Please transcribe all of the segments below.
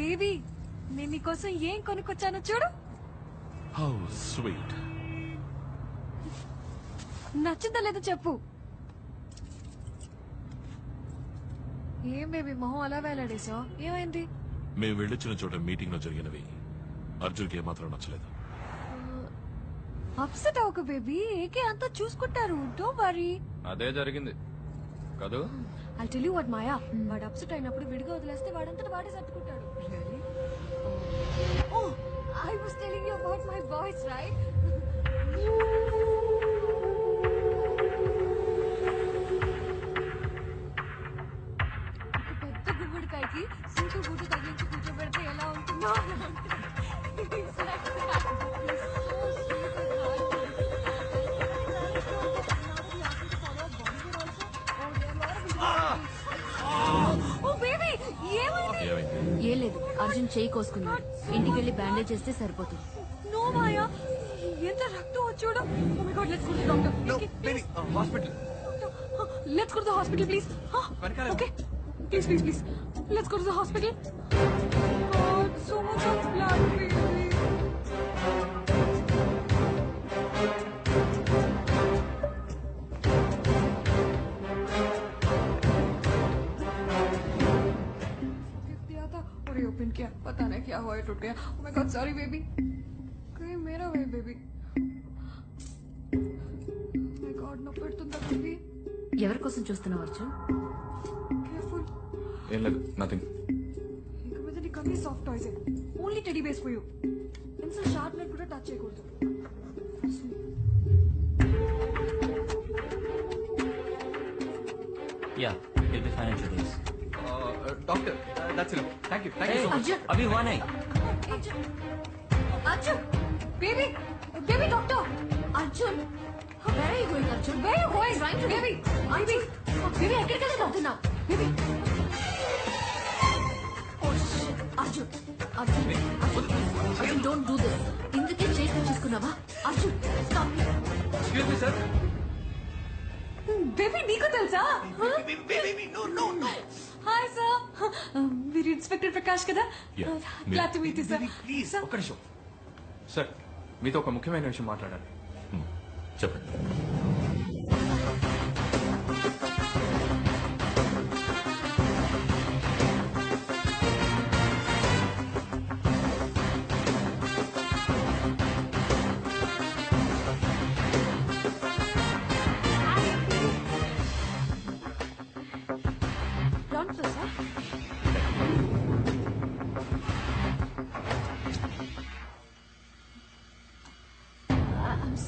Baby నేను నీకోసం ఏం కొనుక్కొచ్చానో చూడు. How sweet. నచ్చిందా లేదో చెప్పు. ఏం బేబీ మొహం అలా వేలాడేసావు, ఏమైంది? మేము వెళ్ళొచ్చిన చోట మీటింగ్ లో జరిగినవి అర్జున్కి ఏమాత్రం నచ్చలేదు. అప్సెట్ అవ్వకు బేబీ, ఏకే అంతా చూసుకుంటారు, డోంట్ వరీ. అదే జరిగింది కదూ. I tell you what Maya, వాడు అప్సెట్ అయినప్పుడు విడిగా వదిలేస్తే వాడంతటా వాడే సర్దుకుంటాడు. Oh I was telling you about my boys right. పెద్ద గుమ్మడికాయకి సూటు బూటు తగిలించి కూర్చోబెడితే ఎలా ఉంటుందో ఏం లేదు, అర్జున్ చేయి కోసుకున్నాడు. ఇంటికి వెళ్ళి బ్యాండేజ్ చేస్తే సరిపోతుంది. నో మాయా, ఎంత రక్తం వచ్చాడో. Oh my god, let's go to doctor. Hospital. Let's go to the hospital please. Okay please please please let's go to the hospital. God, so much of blood baby. Open किया, पता नहीं क्या हुआ, टूट गया. Oh my God, sorry baby. कहीं मेरा है baby. Oh my God, no పెడుతుందా baby. ఎవరి కోసం చూస్తున్నావు అర్జున్? Careful. ఏం లేదు, నథింగ్. ఇక మీద నీకు అన్ని soft toys. Only teddy base for you. Pencil sharp net కూడా టచ్ చేయకూడదు. Yeah, he'll be fine in 2 days. Doctor, that's enough. Thank you so much. Arjun. अभी हुआ नहीं. Arjun, baby, baby doctor. Arjun, where are you going, Arjun? Where are you going? Trying to Baby, baby, baby, ఎక్కడికి వెళ్తున్నావు? baby. Oh shit, Arjun, Arjun, Arjun, don't do this. ఇందుకే చేయి చేసుకున్నావా? Arjun, stop. Excuse me, sir. Baby నీకు తెలుసా? హాయ్ సార్, మీరు ఇన్స్పెక్టర్ ప్రకాష్ కదా? Yeah. Glad to meet you sir. Please ఒక్క నిమిషం. సార్, మీతో ఒక ముఖ్యమైన విషయం మాట్లాడాలి. చెప్పండి. Round floor sir.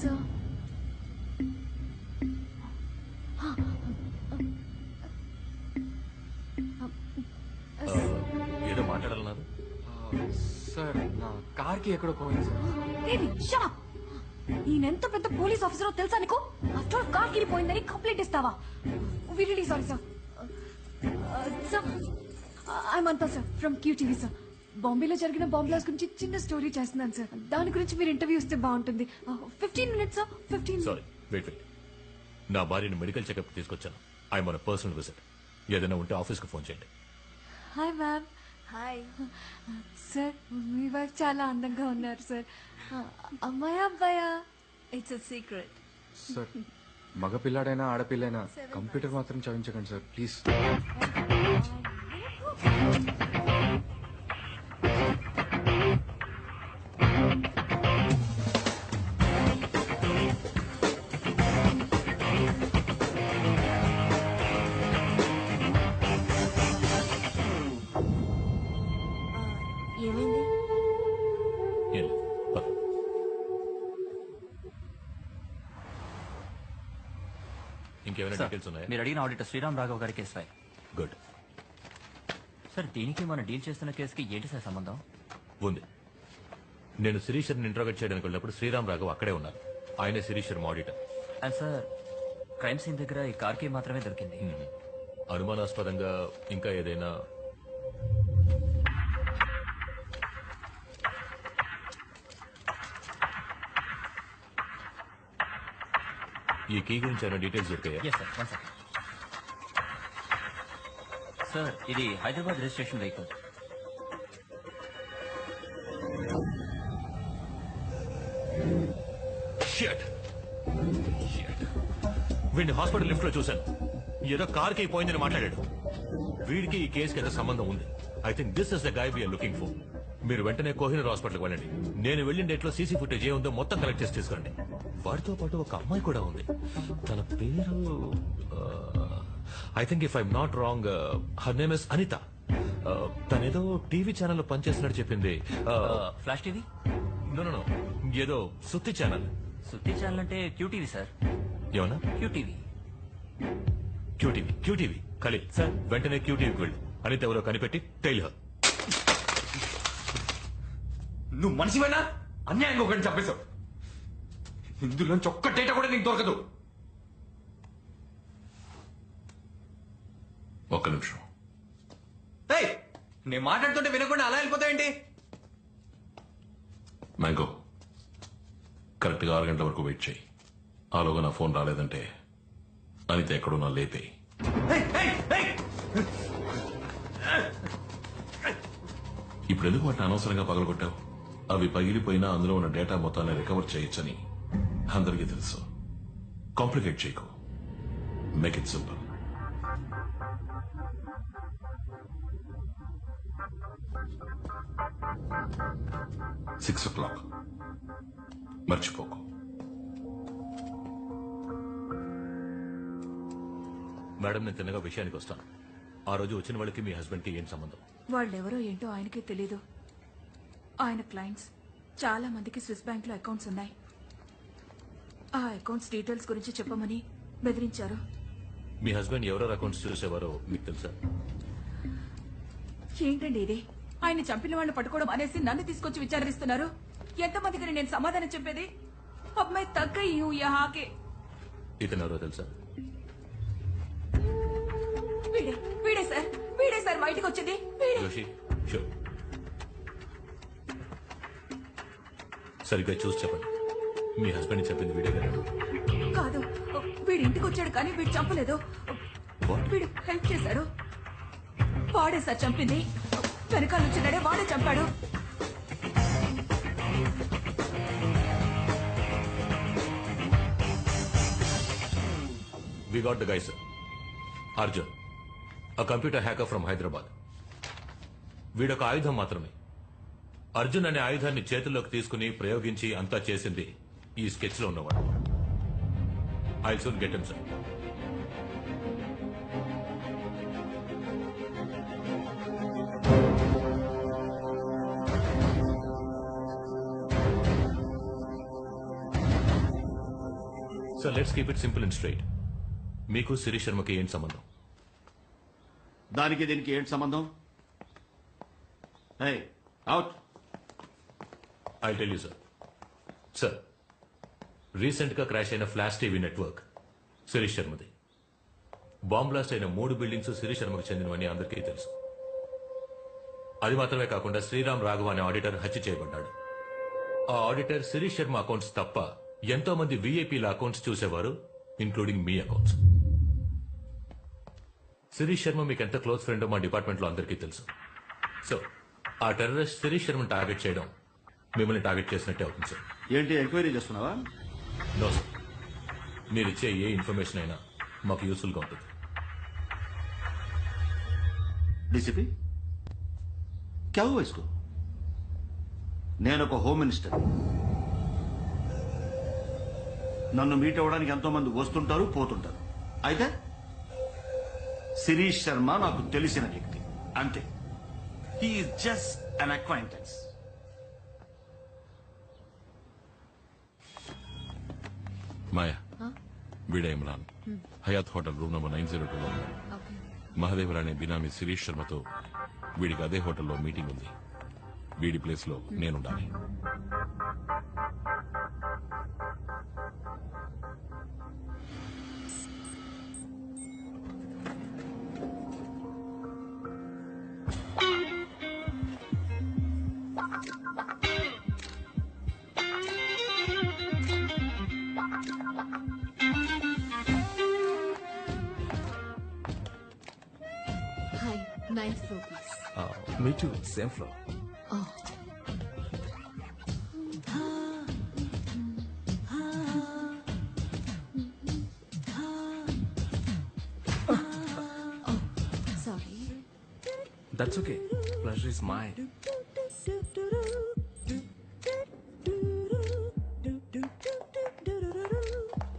సార్ ఏదో మాట్లాడాలన్నారు. సార్, నా కార్కి ఎక్కడో పోయింది సార్. Baby shut up. ఈయనెంత పెద్ద పోలీస్ ఆఫీసరో తెలుసా నీకు? ఆఫ్టర్ కార్ కిరిపోయిందని కంప్లైంట్ ఇస్తావా? We really sorry sir. Sir, I'm అంతా సార్ ఫ్రమ్ క్యూటీవీ సార్. బాంబేలో జరిగిన బాంబ్ బ్లాస్ట్ గురించి చిన్న స్టోరీ చేస్తున్నాను సార్. దాని గురించి మీరు ఇంటర్వ్యూ ఇస్తే బాగుంటుంది. 15 minutes సార్, 15. Sorry, wait. నా భార్యను మెడికల్ చెకప్ తీసుకొచ్చాను. I'm on personal visit. ఏదైనా ఉంటే ఆఫీస్కి ఫోన్ చేయండి. Hi ma'am. హాయ్ సార్, మీ వైఫ్ చాలా అందంగా ఉన్నారు సార్. అమ్మాయా అబ్బాయా? It's a secret. సార్, మగ పిల్లాడైనా ఆడపిల్లైనా కంప్యూటర్ మాత్రం చదివించకండి సార్, ప్లీజ్. ఏమైంది? ఏం లేదు. పద. ఇంకేమైనా డీటెయిల్స్ ఉన్నాయా? మీరు అడిగిన ఆడిటర్ శ్రీరామ్ రాఘవ్ గారి కేసు ఫైల్. గుడ్. సార్, దీనికి మనం డీల్ చేస్తున్న కేసుకి ఏంటి సార్ సంబంధం? ఉంది. నేను శిరీషర్ని ఇంట్రోగేట్ చేయడానికి వెళ్ళినప్పుడు శ్రీరామ్ రాఘవ్ అక్కడే ఉన్నారు. ఆయనే శిరీషర్ auditor. And sir, crime scene దగ్గర ఈ కార్ కి మాత్రమే దొరికింది. అనుమానాస్పదంగా ఇంకా ఏదైనా? ఈ కీ గురించి ఏమైనా డీటెయిల్స్ దొరికాయా? Yes sir, 1 second. సార్, ఇది హైదరాబాద్ రిజిస్ట్రేషన్ వెహికల్. షిట్ వీడిని హాస్పిటల్ లిఫ్ట్ లో చూశాను. ఏదో కార్ కి పోయిందని మాట్లాడాడు. వీడికి ఈ కేసుకి ఏదో సంబంధం ఉంది. I think this is the guy we're looking for. మీరు వెంటనే కోహినూర్ హాస్పిటల్కి వెళ్ళండి. నేను వెళ్ళిన డేట్ లో సీసీ ఫుటేజ్ ఏ ఉందో మొత్తం కలెక్ట్ చేసి తీసుకురండి. వాడితో పాటు ఒక అమ్మాయి కూడా ఉంది. తన పేరు I think if I'm not wrong her name is Anitha. తనేదో టీవీ ఛానల్లో పనిచేస్తున్నట్టు చెప్పింది. ఫ్లాష్ టీవీ నో ఏదో సుత్తి ఛానల్. సుత్తి ఛానల్ అంటే క్యూటీవీ సార్. ఏమన్నా? క్యూటీవీ. క్యూటీవీ ఖలీల్ సార్, వెంటనే క్యూటీవీకి వెళ్ళు. అనిత ఎవరో కనిపెట్టి టైల్ హర్. నువ్వు మనిషివైనా అన్యాయంగా ఒకటి చెప్పేశావు. ఇందులోంచి ఒక్క డేటా కూడా నీకు దొరకదు. ఒక్క నిమిషం. ఏయ్, నేను మాట్లాడుతుంటే వినకుండా అలా వెళ్ళిపోతావేంటి? మ్యాంగో, కరెక్ట్గా 6 గంటల వరకు వెయిట్ చేయి. ఆలోగా నా ఫోన్ రాలేదంటే అనిత ఎక్కడున్నా లేపే. ఇప్పుడు ఎందుకు వాటిని అనవసరంగా పగలగొట్టావు? అవి పగిలిపోయినా అందులో ఉన్న డేటా మొత్తాన్ని రికవర్ చేయొచ్చని అందరికీ తెలుసు. కాంప్లికేట్ చేయకు. Make it simple. Six o'clock మర్చిపోకు. మేడం, నేను తిన్నగా విషయానికి వస్తాను. ఆ రోజు వచ్చిన వాళ్ళకి మీ హస్బెండ్ కి ఏం సంబంధం? వాళ్ళెవరో ఏంటో ఆయనకే తెలీదు. ఆయన క్లయింట్స్ చాలా మందికి స్విస్ బ్యాంక్ లో అకౌంట్స్ ఉన్నాయి. ఆ అకౌంట్స్ డీటెయిల్స్ గురించి చెప్పమని బెదిరించారు. మీ హస్బెండ్ ఎవరెవరు అకౌంట్స్ చూసేవారో మీకు తెలుసా? ఏంటండి ఇది? ఆయన చంపిన వాళ్ళని పట్టుకోవడం అనేసి నన్ను తీసుకొచ్చి విచారిస్తున్నారు. ఎంతమందికి నేను సమాధానం చెప్పేది? అమ్మాయి తగ్గ హాకే. ఇతను ఎవరో తెలుసా? వీడే సార్ బయటకు వచ్చింది. వీడే. జోషి, షూర్. సరిగ్గా చూసి చెప్పండి. మీ హస్బెండ్ చెప్పింది వీడే కదా? కాదు, వీడి ఇంటికి వచ్చాడు కానీ వీడు చంపలేదు. What? వీడు హెల్ప్ చేశాడు. వాడే సార్ చంపింది. వెనకాల వచ్చినాడే వాడే చంపాడు. We got the guy, sir. Arjun, a computer hacker from Hyderabad. వీడొక ఆయుధం మాత్రమే. అర్జున్ అనే ఆయుధాన్ని చేతుల్లోకి తీసుకుని ప్రయోగించి అంతా చేసింది ఈ స్కెచ్ లో ఉన్నవాడు. I soon get him, sir. So let's keep it simple and straight. మీకు శిరీష్ శర్మకి ఏం సంబంధం? దానికి దీనికి ఏంటి సంబంధం? Out. I tell you sir. Sir, recent గా క్రాష్ అయిన ఫ్లాష్ టీవీ నెట్వర్క్ శిరీష్ శర్మది. బాంబ్ బ్లాస్ట్ అయిన 3 బిల్డింగ్స్ శిరీష్ శర్మకు చెందినవని అందరికీ తెలుసు. అది మాత్రమే కాకుండా శ్రీరామ్ రాఘవ అనే ఆడిటర్ హత్య చేయబడ్డాడు. ఆ ఆడిటర్ శిరీష్ శర్మ అకౌంట్స్ తప్ప ఎంతో మంది వీఐపీల అకౌంట్స్ చూసేవారు, ఇంక్లూడింగ్ మీ అకౌంట్స్. శిరీష్ శర్మ మీకు ఎంత క్లోజ్ ఫ్రెండో మా డిపార్ట్మెంట్ లో అందరికీ తెలుసు. సో ఆ టెర్రరిస్ట్ శిరీష్ శర్మను టార్గెట్ చేయడం మిమ్మల్ని టార్గెట్ చేసినట్టే అవుతుంది, సార్. ఏంటి ఎంక్వైరీ చేస్తున్నావా? No sir. మీరిచ్చే ఏ ఇన్ఫర్మేషన్ అయినా మాకు యూస్ఫుల్ గా ఉంటుంది. డీసీపీ క్యా హువా ఇస్కో? నేను ఒక హోమ్ మినిస్టర్. నన్ను మీట్ అవ్వడానికి ఎంతో మంది వస్తుంటారు, పోతుంటారు. అయితే శిరీష్ శర్మ నాకు తెలిసిన వ్యక్తి, అంతే. He's just an acquaintance. Maya, వీడే Imran. Hyatt hotel room number 902లో ఉన్నాడు. మహదేవర్ అనే బినామీ శిరీష్ శర్మతో వీడికి అదే హోటల్లో మీటింగ్ ఉంది. వీడి ప్లేస్ లో నేనుండాలి. Hi, 9th floor, please. Me too, same floor. Oh. That's okay, pleasure is mine.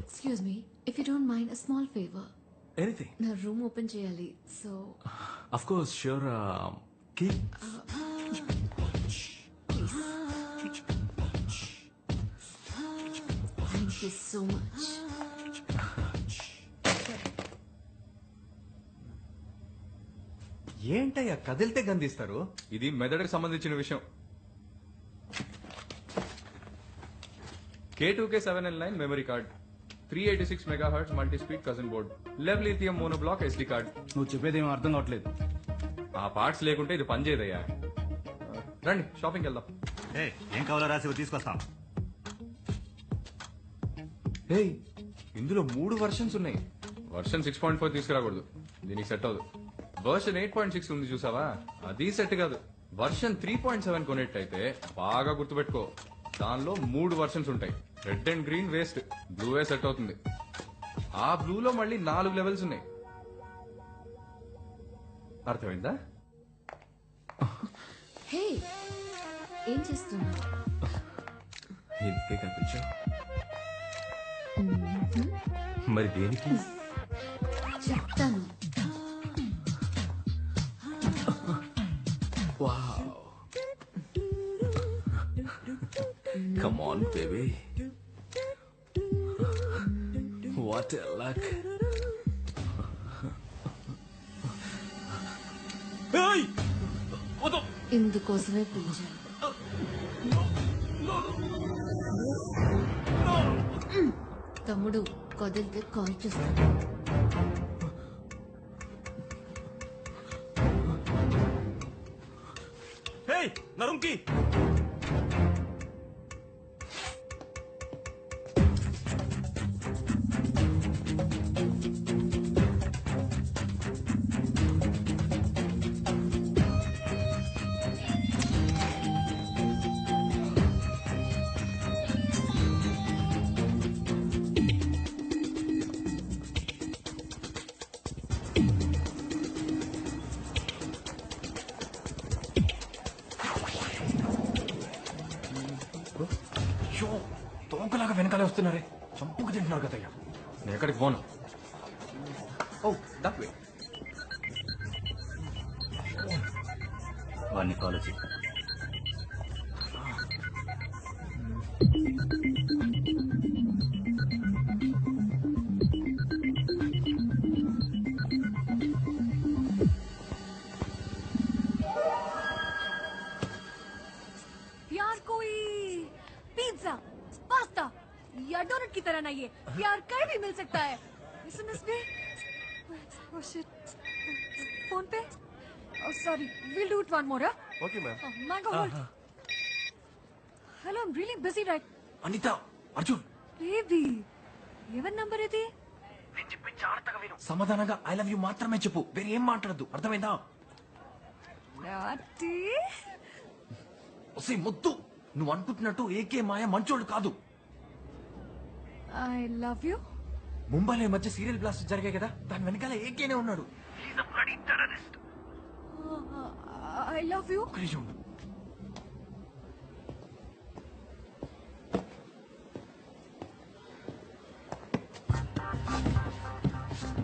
Excuse me, if you don't mind, small favour. Anything. నా రూమ్ ఓపెన్ చేయాలి, so of course, sure. Key. Thank you so much. ఏంటయ్యా కదిలితే గందిస్తారు? ఇది మెదడుకు సంబంధించిన విషయం. K2K7L9 memory card, 386 megahertz multi speed కజన్ బోర్డ్, లెవ్ లిథియం మోనోబ్లాక్ SD కార్డ్. నువ్వు చెప్పేది ఏమో అర్థం కావట్లేదు. ఆ పార్ట్స్ లేకుంటే ఇది పనిచేయదయ్యా. రండి షాపింగ్కి వెళ్దాం. ఏం కావాలో రాసి తీసుకొస్తాం. ఏయ్, ఇందులో 3 వర్షన్స్ ఉన్నాయి. వర్షన్ 6.4 తీసుకురాకూడదు, దీనికి సెట్ అవ్వదు. వర్షన్ 8.6 ఉంది చూసావా, అది సెట్ కాదు. వర్షన్ 3.7 కొనేట్టయితే బాగా గుర్తుపెట్టుకో, దానిలో 3 వర్షన్స్ ఉంటాయి. రెడ్ అండ్ గ్రీన్ వేస్ట్, బ్లూవే సెట్ అవుతుంది. ఆ బ్లూలో మళ్ళీ 4 లెవెల్స్ ఉన్నాయి. అర్థమైందా? హే, ఏం చేస్తున్నావు? ఎందుకే కనిపించా? మరి దేనికి? చెప్తాను. Wow, come on baby, what a luck. ఇందుకోసమే పిలిచాను. తమ్ముడు కదిలితే కాల్ చేస్తాను. నా రూమ్ కి. తోకలాగా వెనకాలే వస్తున్నారే, చంపుకు తింటున్నారు కదయ్యా. నేను ఎక్కడికి పోను. ఓ దట్ వే. వాడిని ఫాలో చేయి. प्यार कोई पिज्जा, पास्ता या डोनट की तरह नहीं है, प्यार कहीं भी मिल सकता है. SMS पे, oh shit, phone पे. Oh sorry, we'll do it one more. Huh? Okay ma'am. Mango hold. Hello, I'm really busy right. Anitha, Arjun. Baby, ఎవరి నంబర్ ఇది? నేను చెప్పి జాగ్రత్తగా విను. సమాధానంగా ఐ లవ్ యూ మాత్రమే చెప్పు, వేరే ఏం మాట్లాడద్దు, అర్థమైందా? నాటి. ఒసే ముద్దు, నువ్వు అనుకుంటున్నట్టు ఏకే మాయ మంచోడు కాదు. I love you. ముంబైలో ఈ మధ్య సీరియల్ బ్లాస్ట్ జరిగాయి కదా, దాని వెనకాల ఏకేనే ఉన్నాడు. I love you. ఒక నిమిషం ఉండు.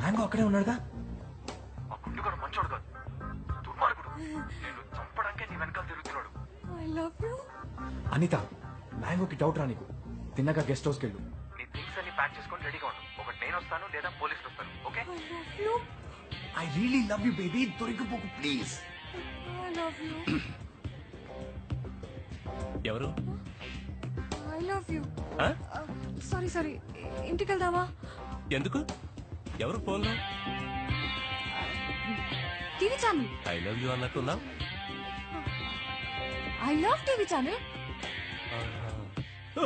మ్యాంగో అక్కడే ఉన్నాడుగా. ఆ గుండుగాడు మంచోడు కాదు, దుర్మార్గుడు. నేను చంపడానికే నీ వెనకాల తిరుగుతున్నాడు. I love you. అనిత, మ్యాంగోకి డౌట్ రా నీకు. తిన్నాక గెస్ట్ హౌస్కి వెళ్ళు. నీ థింగ్స్ అన్ని ప్యాక్ చేసుకొని రెడీగా ఉండు. ఒకటి నేను వస్తాను, లేదా పోలీసులు వస్తారు. Okay? I love you. I really love you baby, దొరికిపోకు ప్లీజ్. I love you. ఎవరు? I love you. సారీ ఇంటికి వెళ్దామా? ఎందుకు? ఎవరు ఫోన్లో? TV channel. I love you అన్నట్టున్నావు. I love TV channel.